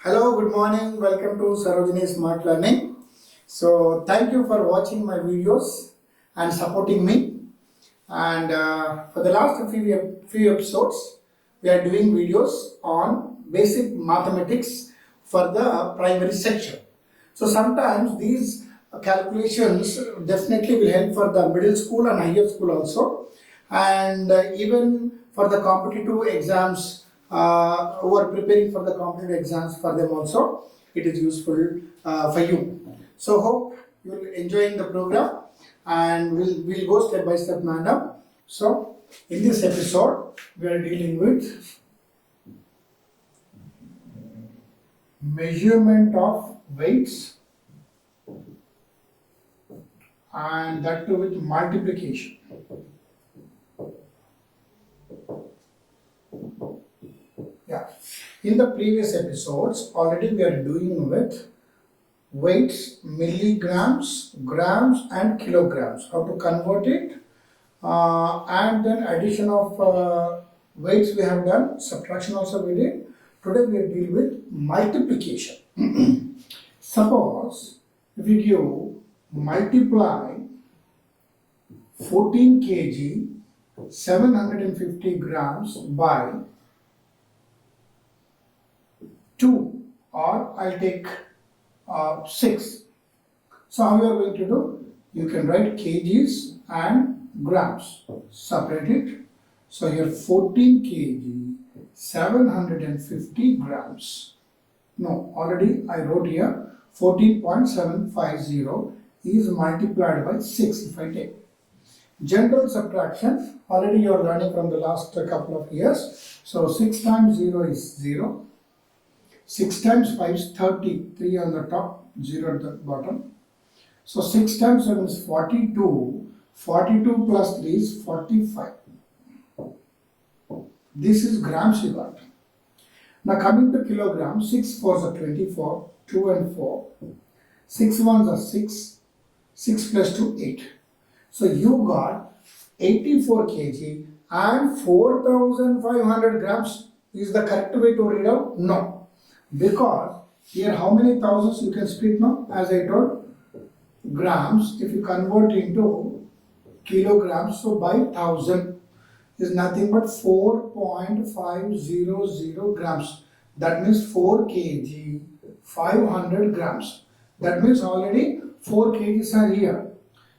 Hello, good morning. Welcome to Sarojini Smart Learning. So, thank you for watching my videos and supporting me. And for the last few episodes, we are doing videos on basic mathematics for the primary section. So, sometimes these calculations definitely will help for the middle school and higher school also. And even for the competitive exams, who are preparing for the competitive exams, for them also it is useful for you. So hope you will enjoying the program, and we'll go step by step manner. So in this episode we are dealing with measurement of weights, and that too with multiplication. Yeah. In the previous episodes, already we are doing with weights, milligrams, grams, and kilograms. How to convert it, and then addition of weights we have done, subtraction also we did. Today we are dealing with multiplication. Suppose if we give multiply 14 kg 750 grams by 2, or I'll take 6. So how you are going to do? You can write kgs and grams, separate it. So here 14 kg 750 grams. No, already I wrote here 14.750 is multiplied by 6 if I take. General subtraction, already you are learning from the last couple of years. So 6 times 0 is 0. 6 times 5 is 30, 3 on the top, 0 at the bottom. So 6 times 7 is 42, 42 plus 3 is 45. This is grams you got. Now coming to kilograms, 6 fours are 24, 2 and 4. 6 ones are 6, 6 plus 2, 8. So you got 84 kg and 4500 grams. Is the correct way to read out? No. Because here how many thousands you can split now? As I told, grams, if you convert into kilograms, so by 1000 is nothing but 4.500 grams. That means 4 kg 500 grams. That means already 4 kgs are here.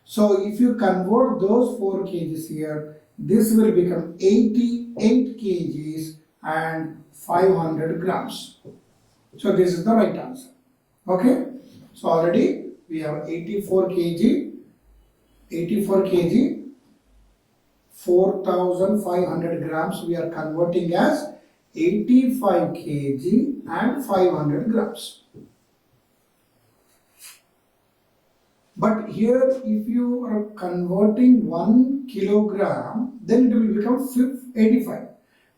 So if you convert those 4 kgs here, this will become 88 kgs and 500 grams. So this is the right answer. Okay. So already we have 84 kg, 4500 grams we are converting as 85 kg and 500 grams. But here if you are converting 1 kilogram, then it will become 85.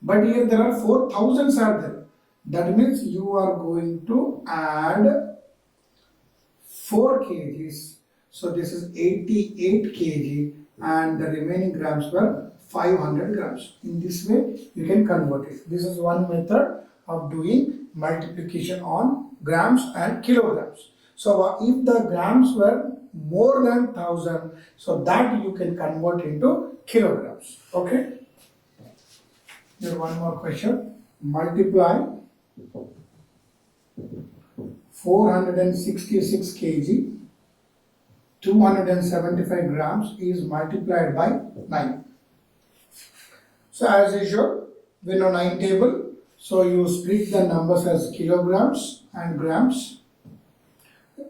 But here there are 4000s are there. That means you are going to add 4 kgs. So this is 88 kg and the remaining grams were 500 grams. In this way you can convert it. This is one method of doing multiplication on grams and kilograms. So if the grams were more than 1000, so that you can convert into kilograms. Okay. Here one more question. Multiply 466 kg 275 grams is multiplied by 9. So as usual, we know 9 table. So you split the numbers as kilograms and grams.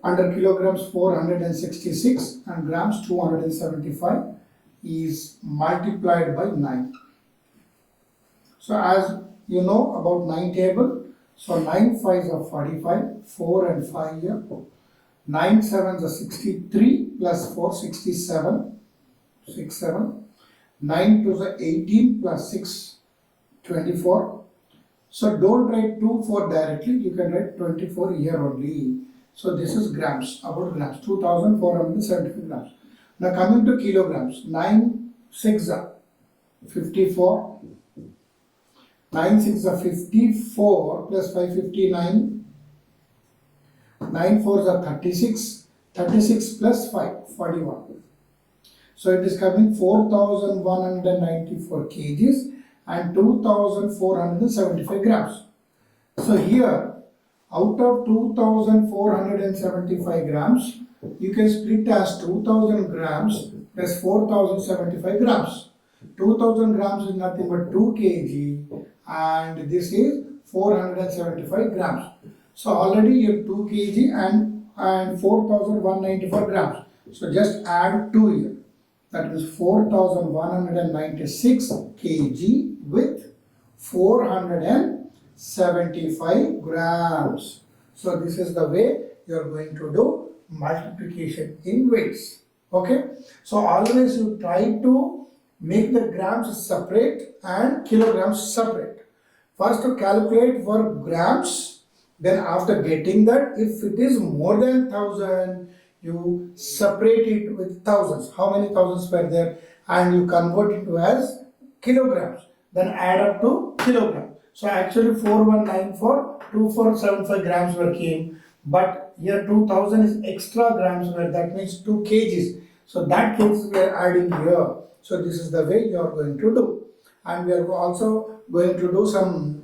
Under kilograms 466 and grams 275 is multiplied by 9. So as you know about 9 table, so 9 5s are 45, 4 and 5 here. 9 7s are 63 plus 4, 67, 6 7. 9 2s are 18 plus 6, 24. So don't write 2 4 directly, you can write 24 here only. So this is grams, about grams, 2475 grams. Now coming to kilograms, 9 6 are 54. 9 6 are 54 plus 5 59 9 fours are 36. 36 plus 5, 41. So it is coming 4194 kgs and 2475 grams. So here, out of 2475 grams, you can split as 2000 grams plus 4075 grams. 2000 grams is nothing but 2 kg and this is 475 grams. So already you have 2 kg and 4194 grams. So just add 2 here. That is 4196 kg with 475 grams. So this is the way you are going to do multiplication in weights. Okay. So always you try to make the grams separate and kilograms separate. First to calculate for grams, then after getting that, if it is more than 1000, you separate it with thousands. How many thousands were there? And you convert it to as kilograms. Then add up to kilogram. So actually 4194, 2475 grams were came. But here 2000 is extra grams were. That means 2 kgs. So that kgs we are adding here. So this is the way you are going to do. And we are also going to do some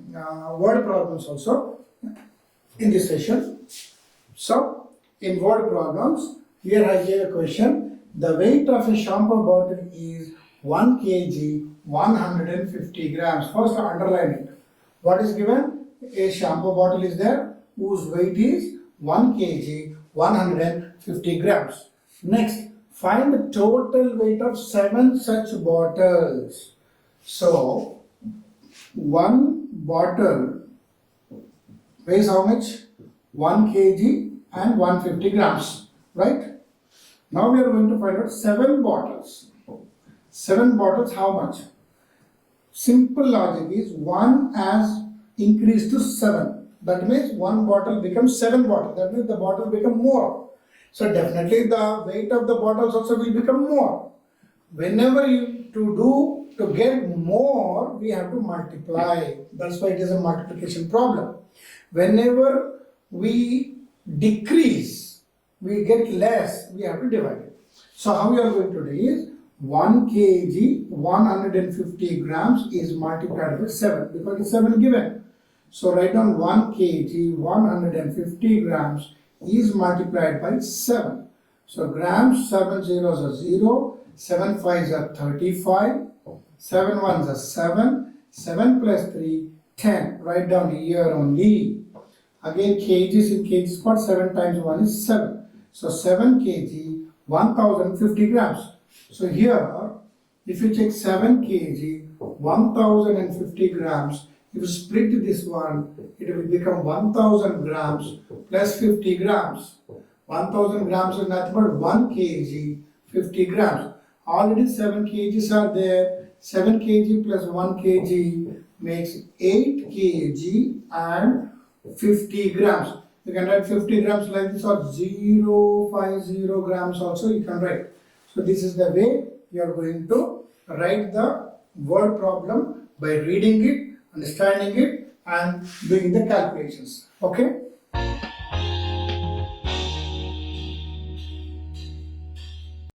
word problems also in this session. So in word problems, here I gave a question. The weight of a shampoo bottle is 1 kg 150 grams. First underline it. What is given? A shampoo bottle is there whose weight is 1 kg 150 grams. Next, find the total weight of 7 such bottles. So, one bottle weighs how much? 1 kg and 150 grams, right? Now we are going to find out 7 bottles. 7 bottles, how much? Simple logic is 1 has increased to 7. That means 1 bottle becomes 7 bottles. That means the bottle become more. So definitely the weight of the bottles also will become more. Whenever you to get more, we have to multiply. That's why it is a multiplication problem. Whenever we decrease, we get less, we have to divide it. So how we are going to do is 1 kg 150 grams is multiplied with 7 because it's 7 given. So write down 1 kg 150 grams is multiplied by 7. So grams, 7 zeros are 0, 7 5s are 35, 7 1s are 7, 7 plus 3, 10. Write down here only. Again kgs in kg spot, 7 times 1 is 7. So 7 kg 1050 grams. So here, if you check 7 kg 1050 grams, if you split this one, it will become 1000 grams plus 50 grams. 1000 grams is nothing but 1 kg 50 grams. Already 7 kgs are there. 7 kg plus 1 kg makes 8 kg and 50 grams. You can write 50 grams like this or 050 grams also you can write. So this is the way you are going to write the word problem by reading it, understanding it and doing the calculations. Okay.